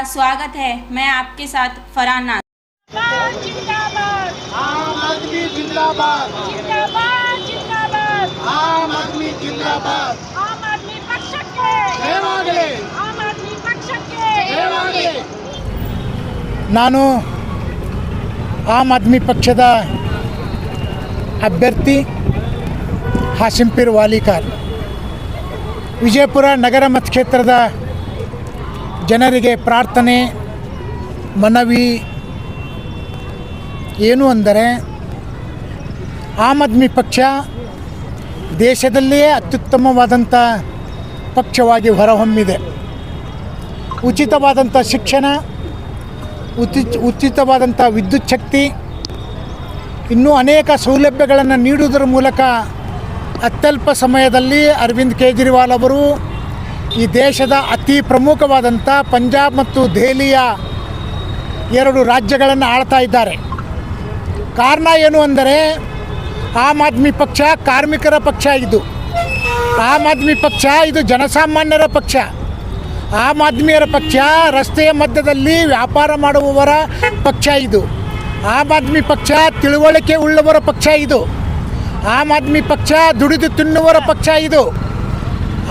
स्वागत है। मैं आपके साथ फरहान नाज। जिंदाबाद आम आदमी जिंदाबाद जिंदाबाद जिंदाबाद आम आदमी जिंदाबाद आम आदमी पक्षಕ್ಕೆ ಜಯವಾಗಲಿ ಆಮ್ ಆದ್ಮಿ ಪಕ್ಷಕ್ಕೆ ಜಯವಾಗಲಿ. ನಾನು ಆಮ್ ಆದ್ಮಿ ಪಕ್ಷದ ಅಭ್ಯರ್ಥಿ ಹಾಶಿಂಪೀರ್ ವಾಲಿಕಾರ್. ವಿಜಯಪುರ ನಗರ ಮತಕ್ಷೇತ್ರದ ಜನರಿಗೆ ಪ್ರಾರ್ಥನೆ ಮನವಿ ಏನು ಅಂದರೆ, ಆಮ್ ಆದ್ಮಿ ಪಕ್ಷ ದೇಶದಲ್ಲಿಯೇ ಅತ್ಯುತ್ತಮವಾದಂಥ ಪಕ್ಷವಾಗಿ ಹೊರಹೊಮ್ಮಿದೆ. ಉಚಿತವಾದಂಥ ಶಿಕ್ಷಣ, ಉಚಿತವಾದಂಥ ವಿದ್ಯುತ್ ಶಕ್ತಿ, ಇನ್ನೂ ಅನೇಕ ಸೌಲಭ್ಯಗಳನ್ನು ನೀಡುವುದರ ಮೂಲಕ ಅತ್ಯಲ್ಪ ಸಮಯದಲ್ಲಿ ಅರವಿಂದ್ ಕೇಜ್ರಿವಾಲ್ ಅವರು ಈ ದೇಶದ ಅತಿ ಪ್ರಮುಖವಾದಂಥ ಪಂಜಾಬ್ ಮತ್ತು ದೆಹಲಿಯ 2 ರಾಜ್ಯಗಳನ್ನು ಆಳ್ತಾ ಇದ್ದಾರೆ. ಕಾರಣ ಏನು ಅಂದರೆ, ಆಮ್ ಆದ್ಮಿ ಪಕ್ಷ ಕಾರ್ಮಿಕರ ಪಕ್ಷ. ಆಮ್ ಆದ್ಮಿ ಪಕ್ಷ ಇದು ಜನಸಾಮಾನ್ಯರ ಪಕ್ಷ. ಆಮ್ ಆದ್ಮಿಯರ ಪಕ್ಷ ರಸ್ತೆಯ ಮಧ್ಯದಲ್ಲಿ ವ್ಯಾಪಾರ ಮಾಡುವವರ ಪಕ್ಷ. ಆಮ್ ಆದ್ಮಿ ಪಕ್ಷ ತಿಳುವಳಿಕೆ ಉಳ್ಳವರ ಪಕ್ಷ. ಆಮ್ ಆದ್ಮಿ ಪಕ್ಷ ದುಡಿದು ತಿನ್ನುವರ ಪಕ್ಷ.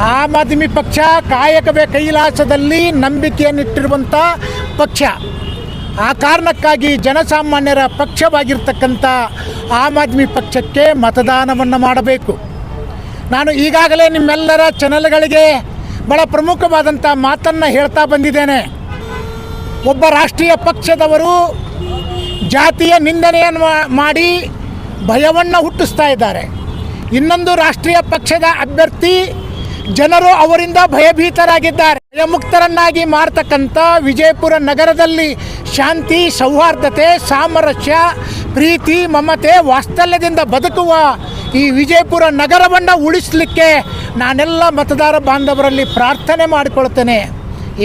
ಆಮ್ ಆದ್ಮಿ ಪಕ್ಷ ಕಾಯಕವೇ ಕೈಲಾಸದಲ್ಲಿ ನಂಬಿಕೆಯನ್ನಿಟ್ಟಿರುವಂಥ ಪಕ್ಷ. ಆ ಕಾರಣಕ್ಕಾಗಿ ಜನಸಾಮಾನ್ಯರ ಪಕ್ಷವಾಗಿರ್ತಕ್ಕಂಥ ಆಮ್ ಆದ್ಮಿ ಪಕ್ಷಕ್ಕೆ ಮತದಾನವನ್ನು ಮಾಡಬೇಕು. ನಾನು ಈಗಾಗಲೇ ನಿಮ್ಮೆಲ್ಲರ ಚಾನಲ್ಗಳಿಗೆ ಭಾಳ ಪ್ರಮುಖವಾದಂಥ ಮಾತನ್ನು ಹೇಳ್ತಾ ಬಂದಿದ್ದೇನೆ. ಒಬ್ಬ ರಾಷ್ಟ್ರೀಯ ಪಕ್ಷದವರು ಜಾತಿಯ ನಿಂದನೆಯನ್ನು ಮಾಡಿ ಭಯವನ್ನು ಹುಟ್ಟಿಸ್ತಾ ಇದ್ದಾರೆ. ಇನ್ನೊಂದು ರಾಷ್ಟ್ರೀಯ ಪಕ್ಷದ ಅಭ್ಯರ್ಥಿ ಜನರು ಅವರಿಂದ ಭಯಭೀತರಾಗಿದ್ದಾರೆ. ಭಯಮುಕ್ತರನ್ನಾಗಿ ಮಾಡ್ತಕ್ಕಂಥ ವಿಜಯಪುರ ನಗರದಲ್ಲಿ ಶಾಂತಿ, ಸೌಹಾರ್ದತೆ, ಸಾಮರಸ್ಯ, ಪ್ರೀತಿ, ಮಮತೆ, ವಾತ್ಸಲ್ಯದಿಂದ ಬದುಕುವ ಈ ವಿಜಯಪುರ ನಗರವನ್ನು ಉಳಿಸಲಿಕ್ಕೆ ನಾನೆಲ್ಲ ಮತದಾರ ಬಾಂಧವರಲ್ಲಿ ಪ್ರಾರ್ಥನೆ ಮಾಡಿಕೊಳ್ತೇನೆ.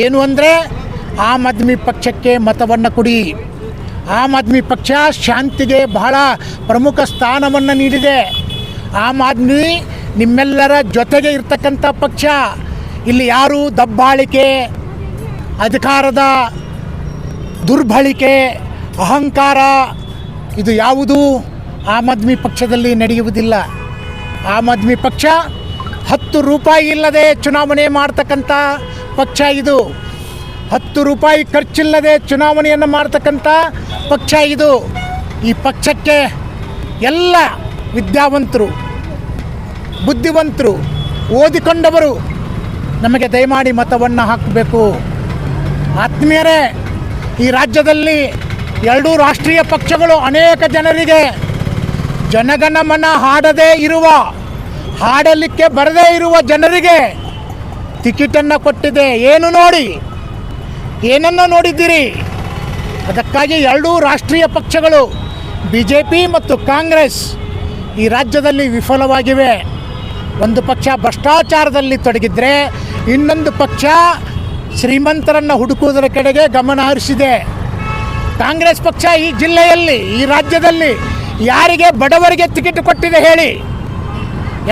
ಏನು ಅಂದರೆ, ಆಮ್ ಆದ್ಮಿ ಪಕ್ಷಕ್ಕೆ ಮತವನ್ನು ಕೊಡಿ. ಆಮ್ ಆದ್ಮಿ ಪಕ್ಷ ಶಾಂತಿಗೆ ಬಹಳ ಪ್ರಮುಖ ಸ್ಥಾನವನ್ನು ನೀಡಿದೆ. ಆಮ್ ಆದ್ಮಿ ನಿಮ್ಮೆಲ್ಲರ ಜೊತೆಗೆ ಇರ್ತಕ್ಕಂಥ ಪಕ್ಷ. ಇಲ್ಲಿ ಯಾರು ದಬ್ಬಾಳಿಕೆ, ಅಧಿಕಾರದ ದುರ್ಬಳಕೆ, ಅಹಂಕಾರ ಇದು ಯಾವುದೂ ಆಮ್ ಆದ್ಮಿ ಪಕ್ಷದಲ್ಲಿ ನಡೆಯುವುದಿಲ್ಲ. ಆಮ್ ಆದ್ಮಿ ಪಕ್ಷ 10 ರೂಪಾಯಿ ಇಲ್ಲದೆ ಚುನಾವಣೆ ಮಾಡ್ತಕ್ಕಂಥ ಪಕ್ಷ. 10 ರೂಪಾಯಿ ಖರ್ಚಿಲ್ಲದೆ ಚುನಾವಣೆಯನ್ನು ಮಾಡ್ತಕ್ಕಂಥ ಪಕ್ಷ. ಈ ಪಕ್ಷಕ್ಕೆ ಎಲ್ಲ ವಿದ್ಯಾವಂತರು, ಬುದ್ಧಿವಂತರು, ಓದಿಕೊಂಡವರು ನಮಗೆ ದಯಮಾಡಿ ಮತವನ್ನು ಹಾಕಬೇಕು. ಆತ್ಮೀಯರೇ, ಈ ರಾಜ್ಯದಲ್ಲಿ 2 ರಾಷ್ಟ್ರೀಯ ಪಕ್ಷಗಳು ಅನೇಕ ಜನರಿಗೆ ಜನಗಣಮನ ಹಾಡಲಿಕ್ಕೆ ಬರದೇ ಇರುವ ಜನರಿಗೆ ಟಿಕೆಟನ್ನು ಕೊಟ್ಟಿದೆ. ಏನನ್ನು ನೋಡಿದ್ದೀರಿ? ಅದಕ್ಕಾಗಿ 2 ರಾಷ್ಟ್ರೀಯ ಪಕ್ಷಗಳು BJP ಮತ್ತು ಕಾಂಗ್ರೆಸ್ ಈ ರಾಜ್ಯದಲ್ಲಿ ವಿಫಲವಾಗಿವೆ. ಒಂದು ಪಕ್ಷ ಭ್ರಷ್ಟಾಚಾರದಲ್ಲಿ ತೊಡಗಿದ್ರೆ, ಇನ್ನೊಂದು ಪಕ್ಷ ಶ್ರೀಮಂತರನ್ನು ಹುಡುಕುವುದರ ಕಡೆಗೆ ಗಮನ ಹರಿಸಿದೆ. ಕಾಂಗ್ರೆಸ್ ಪಕ್ಷ ಈ ಜಿಲ್ಲೆಯಲ್ಲಿ, ಈ ರಾಜ್ಯದಲ್ಲಿ ಯಾರಿಗೆ ಬಡವರಿಗೆ ಟಿಕೆಟ್ ಕೊಟ್ಟಿದೆ ಹೇಳಿ?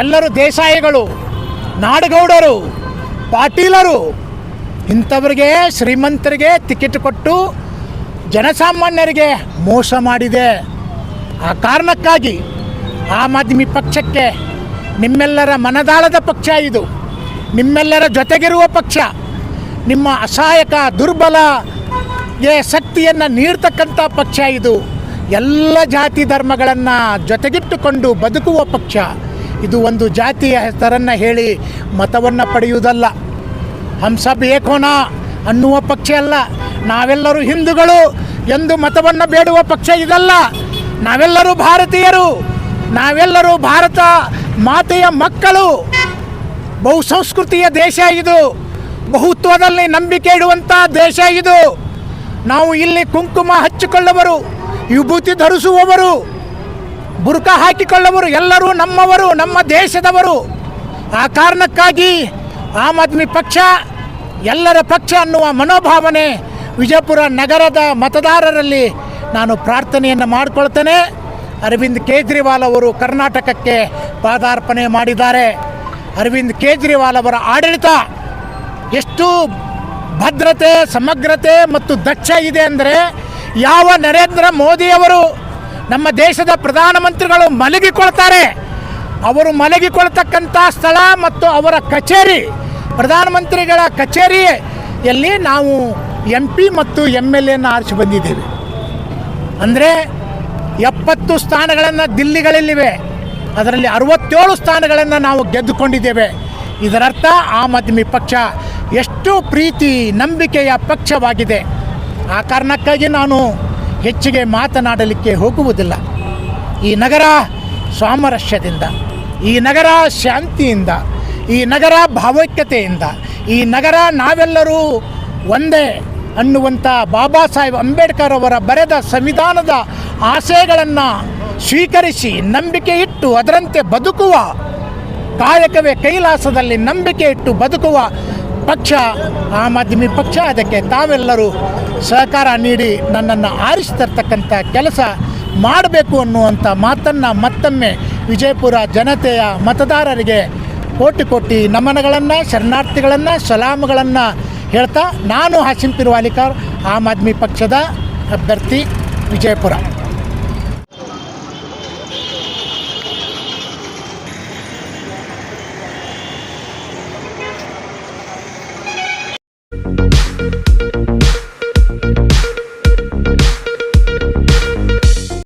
ಎಲ್ಲರೂ ದೇಸಾಯಿಗಳು, ನಾಡಗೌಡರು, ಪಾಟೀಲರು, ಇಂಥವರಿಗೆ, ಶ್ರೀಮಂತರಿಗೆ ಟಿಕೆಟ್ ಕೊಟ್ಟು ಜನಸಾಮಾನ್ಯರಿಗೆ ಮೋಸ ಮಾಡಿದೆ. ಆ ಕಾರಣಕ್ಕಾಗಿ ಆಮ್ ಆದ್ಮಿ ಪಕ್ಷಕ್ಕೆ ನಿಮ್ಮೆಲ್ಲರ ಮನದಾಳದ ಪಕ್ಷ. ನಿಮ್ಮೆಲ್ಲರ ಜೊತೆಗಿರುವ ಪಕ್ಷ. ನಿಮ್ಮ ಅಸಹಾಯಕ ದುರ್ಬಲಗೆ ಶಕ್ತಿಯನ್ನು ನೀಡ್ತಕ್ಕಂಥ ಪಕ್ಷ. ಎಲ್ಲ ಜಾತಿ ಧರ್ಮಗಳನ್ನು ಜೊತೆಗಿಟ್ಟುಕೊಂಡು ಬದುಕುವ ಪಕ್ಷ. ಇದು ಒಂದು ಜಾತಿಯ ಹೆಸರನ್ನು ಹೇಳಿ ಮತವನ್ನು ಪಡೆಯುವುದಲ್ಲ. ಹಂಸಬ್ ಏಕೋನ ಅನ್ನುವ ಪಕ್ಷ ಅಲ್ಲ. ನಾವೆಲ್ಲರೂ ಹಿಂದೂಗಳು ಎಂದು ಮತವನ್ನು ಬೇಡುವ ಪಕ್ಷ ಇದಲ್ಲ. ನಾವೆಲ್ಲರೂ ಭಾರತೀಯರು, ನಾವೆಲ್ಲರೂ ಭಾರತ ಮಾತೆಯ ಮಕ್ಕಳು. ಬಹುಸಂಸ್ಕೃತಿಯ ದೇಶ. ಬಹುತ್ವದಲ್ಲಿ ನಂಬಿಕೆ ಇಡುವಂಥ ದೇಶ. ನಾವು ಇಲ್ಲಿ ಕುಂಕುಮ ಹಚ್ಚಿಕೊಳ್ಳುವರು, ವಿಭೂತಿ ಧರಿಸುವವರು, ಬುರ್ಕ ಹಾಕಿಕೊಳ್ಳುವರು ಎಲ್ಲರೂ ನಮ್ಮವರು, ನಮ್ಮ ದೇಶದವರು. ಆ ಕಾರಣಕ್ಕಾಗಿ ಆಮ್ ಆದ್ಮಿ ಪಕ್ಷ ಎಲ್ಲರ ಪಕ್ಷ ಅನ್ನುವ ಮನೋಭಾವನೆ ವಿಜಯಪುರ ನಗರದ ಮತದಾರರಲ್ಲಿ ನಾನು ಪ್ರಾರ್ಥನೆಯನ್ನು ಮಾಡಿಕೊಳ್ತೇನೆ. ಅರವಿಂದ್ ಕೇಜ್ರಿವಾಲ್ ಅವರು ಕರ್ನಾಟಕಕ್ಕೆ ಪಾದಾರ್ಪಣೆ ಮಾಡಿದ್ದಾರೆ. ಅರವಿಂದ್ ಕೇಜ್ರಿವಾಲ್ ಅವರ ಆಡಳಿತ ಎಷ್ಟು ಭದ್ರತೆ, ಸಮಗ್ರತೆ ಮತ್ತು ದಕ್ಷ ಇದೆ ಅಂದರೆ ಯಾವ ನರೇಂದ್ರ ಮೋದಿಯವರು ನಮ್ಮ ದೇಶದ ಪ್ರಧಾನಮಂತ್ರಿಗಳು ಮಲಗಿಕೊಳ್ತಾರೆ, ಅವರು ಮಲಗಿಕೊಳ್ತಕ್ಕಂಥ ಸ್ಥಳ ಮತ್ತು ಅವರ ಕಚೇರಿ, ಪ್ರಧಾನಮಂತ್ರಿಗಳ ಕಚೇರಿಯಲ್ಲಿ ನಾವು MP ಮತ್ತು MLAನ ಆರಿಸಿ ಬಂದಿದ್ದೇವೆ. ಅಂದರೆ 70 ಸ್ಥಾನಗಳನ್ನು ದಿಲ್ಲಿಗಳಲ್ಲಿವೆ, ಅದರಲ್ಲಿ 67 ಸ್ಥಾನಗಳನ್ನು ನಾವು ಗೆದ್ದುಕೊಂಡಿದ್ದೇವೆ. ಇದರರ್ಥ ಆಮ್ ಆದ್ಮಿ ಪಕ್ಷ ಎಷ್ಟು ಪ್ರೀತಿ ನಂಬಿಕೆಯ ಪಕ್ಷವಾಗಿದೆ. ಆ ಕಾರಣಕ್ಕಾಗಿ ನಾನು ಹೆಚ್ಚಿಗೆ ಮಾತನಾಡಲಿಕ್ಕೆ ಹೋಗುವುದಿಲ್ಲ. ಈ ನಗರ ಸಾಮರಸ್ಯದಿಂದ, ಈ ನಗರ ಶಾಂತಿಯಿಂದ, ಈ ನಗರ ಭಾವೈಕ್ಯತೆಯಿಂದ, ಈ ನಗರ ನಾವೆಲ್ಲರೂ ಒಂದೇ ಅನ್ನುವಂಥ ಬಾಬಾ ಸಾಹೇಬ್ ಅಂಬೇಡ್ಕರ್ ಅವರ ಬರೆದ ಸಂವಿಧಾನದ ಆಶಯಗಳನ್ನು ಸ್ವೀಕರಿಸಿ ನಂಬಿಕೆ ಇಟ್ಟು ಅದರಂತೆ ಬದುಕುವ, ಕಾಯಕವೇ ಕೈಲಾಸದಲ್ಲಿ ನಂಬಿಕೆ ಇಟ್ಟು ಬದುಕುವ ಪಕ್ಷ ಆಮ್ ಆದ್ಮಿ ಪಕ್ಷ. ಅದಕ್ಕೆ ತಾವೆಲ್ಲರೂ ಸಹಕಾರ ನೀಡಿ ನನ್ನನ್ನು ಆರಿಸ್ತರ್ತಕ್ಕಂಥ ಕೆಲಸ ಮಾಡಬೇಕು ಅನ್ನುವಂಥ ಮಾತನ್ನು ಮತ್ತೊಮ್ಮೆ ವಿಜಯಪುರ ಜನತೆಯ ಮತದಾರರಿಗೆ ಕೋಟಿ ಕೋಟಿ ನಮನಗಳನ್ನು, ಶರಣಾರ್ಥಿಗಳನ್ನು, ಸಲಾಮ್ಗಳನ್ನು ಹೇಳ್ತಾ ನಾನು ಹಾಸಿಂ ಪಿರ್ವಾಲಿಕರ್, ಆಮ್ ಆದ್ಮಿ ಪಕ್ಷದ ಅಭ್ಯರ್ಥಿ, ವಿಜಯಪುರ.